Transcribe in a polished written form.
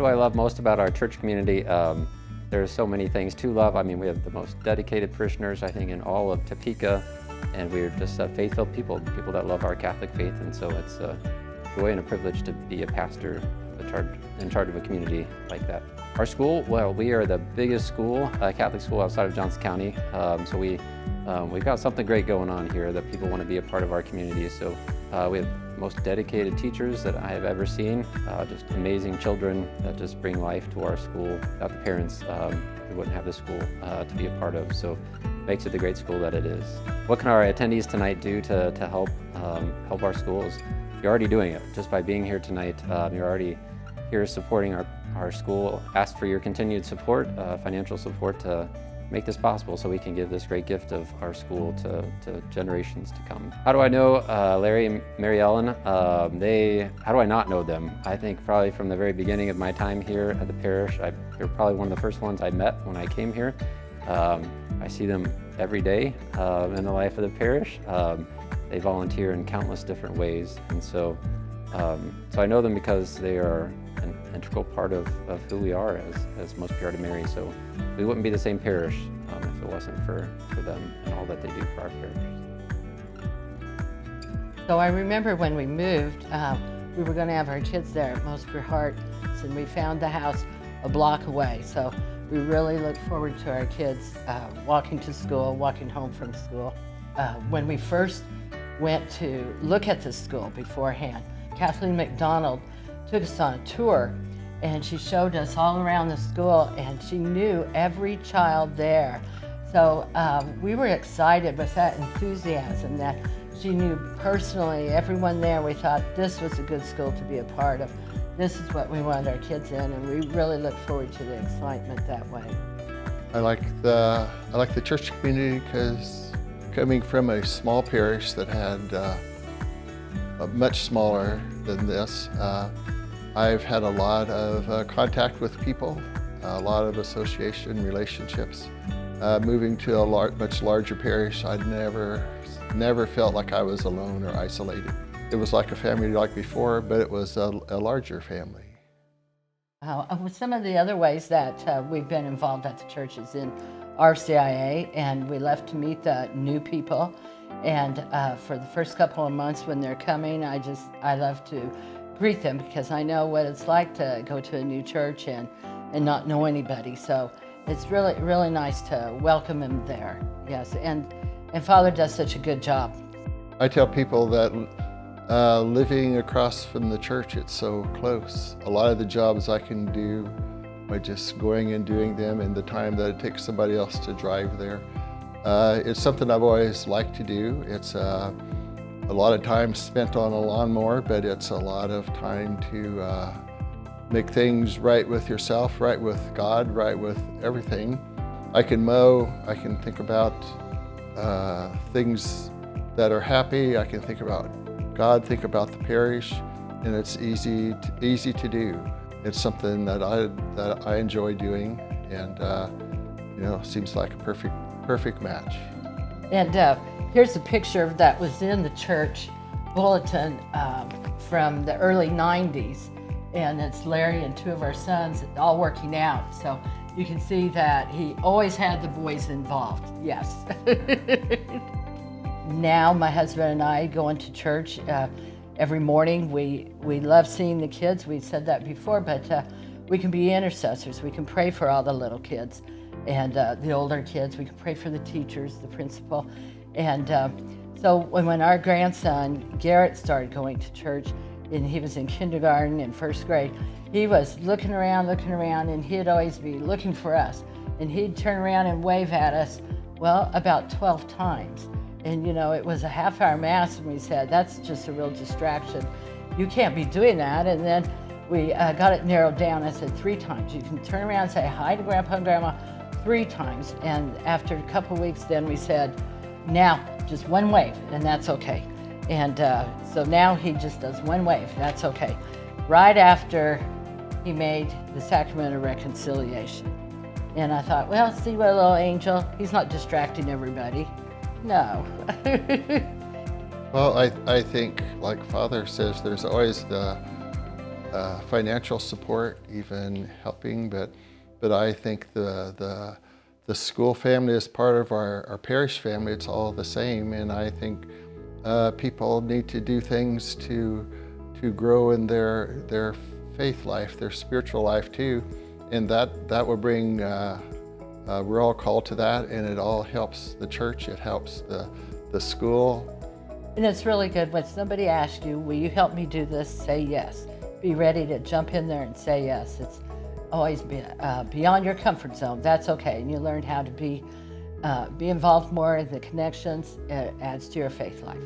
I love most about our church community? There's so many things to love. I mean, we have the most dedicated parishioners, I think, in all of Topeka, and we're just faithful people that love our Catholic faith, and so it's a joy and a privilege to be a pastor in charge of a community like that. Our school, well, we are the biggest school, Catholic school outside of Johnson County, so we've got something great going on here that people want to be a part of our community. So we have the most dedicated teachers that I have ever seen, just amazing children that just bring life to our school. Without the parents, we wouldn't have this school to be a part of, so it makes it the great school that it is. What can our attendees tonight do to help our schools? You're already doing it. Just by being here tonight, you're already here supporting our school. Ask for your continued support, financial support, to make this possible so we can give this great gift of our school to generations to come. How do I know Larry and Mary Ellen? How do I not know them? I think probably from the very beginning of my time here at the parish, they're probably one of the first ones I met when I came here. I see them every day in the life of the parish. They volunteer in countless different ways, and so I know them because they are an integral part of who we are as Most Pure Heart of Mary. So we wouldn't be the same parish if it wasn't for them and all that they do for our parish. So I remember when we moved, we were going to have our kids there at Most Pure Heart, and we found the house a block away. So we really look forward to our kids walking to school, walking home from school. When we first went to look at the school beforehand, Kathleen McDonald took us on a tour, and she showed us all around the school, and she knew every child there. So we were excited with that enthusiasm that she knew personally everyone there. We thought this was a good school to be a part of. This is what we wanted our kids in, and we really look forward to the excitement that way. I like the church community because coming from a small parish that had much smaller than this, I've had a lot of contact with people, a lot of association relationships. Moving to a much larger parish, I'd never felt like I was alone or isolated. It was like a family like before, but it was a larger family. Some of the other ways that we've been involved at the church is in RCIA, and we love to meet the new people. And for the first couple of months when they're coming, I love to greet them because I know what it's like to go to a new church and not know anybody. So it's really, really nice to welcome them there. Yes, and Father does such a good job. I tell people that living across from the church, it's so close. A lot of the jobs I can do by just going and doing them in the time that it takes somebody else to drive there. It's something I've always liked to do. It's a lot of time spent on a lawnmower, but it's a lot of time to make things right with yourself, right with God, right with everything. I can mow, I can think about things that are happy, I can think about God, think about the parish, and it's easy to do. It's something that I enjoy doing, and seems like a perfect match. And here's a picture that was in the church bulletin from the early 90s, and it's Larry and two of our sons all working out. So you can see that he always had the boys involved, yes. Now my husband and I go into church every morning. We love seeing the kids. We said that before, but we can be intercessors. We can pray for all the little kids and the older kids. We can pray for the teachers, the principal. And so when our grandson Garrett started going to church, and he was in kindergarten and first grade, he was looking around, and he'd always be looking for us. And he'd turn around and wave at us, well, about 12 times. And it was a half-hour mass, and we said, that's just a real distraction. You can't be doing that. And then we got it narrowed down. I said 3 times. You can turn around and say hi to Grandpa and Grandma 3 times. And after a couple of weeks, then we said, now just 1 wave, and that's okay. And so now he just does 1 wave, that's okay. Right after he made the sacrament of reconciliation. And I thought, well, see what a little angel, he's not distracting everybody. No. Well, I think, like Father says, there's always the financial support, even helping, but I think the school family is part of our parish family. It's all the same, and I think people need to do things to grow in their faith life, their spiritual life too, and that will bring. We're all called to that, and it all helps the church. It helps the school. And it's really good when somebody asks you, will you help me do this? Say yes. Be ready to jump in there and say yes. It's always beyond your comfort zone. That's okay. And you learn how to be involved more in the connections. It adds to your faith life.